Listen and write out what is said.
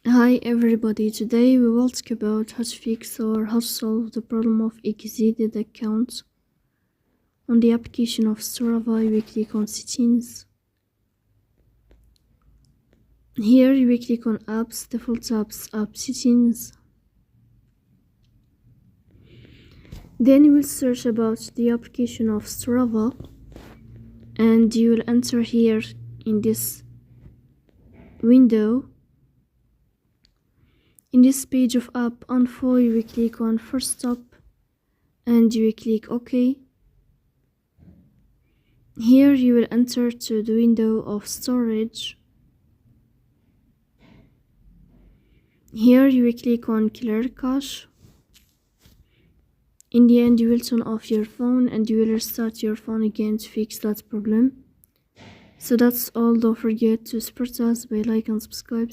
Hi everybody, today we will talk about how to fix or how to solve the problem of exited accounts. On the application of Strava, you will click on settings. Here you will click on apps, default apps, app settings. Then you will search about the application of Strava and you will enter here in this window. In this page of app info, you will click on first stop and you will click OK. Here you will enter to the window of storage. Here you will click on clear cache. In the end, you will turn off your phone and you will restart your phone again to fix that problem. So that's all. Don't forget to support us by like and subscribe.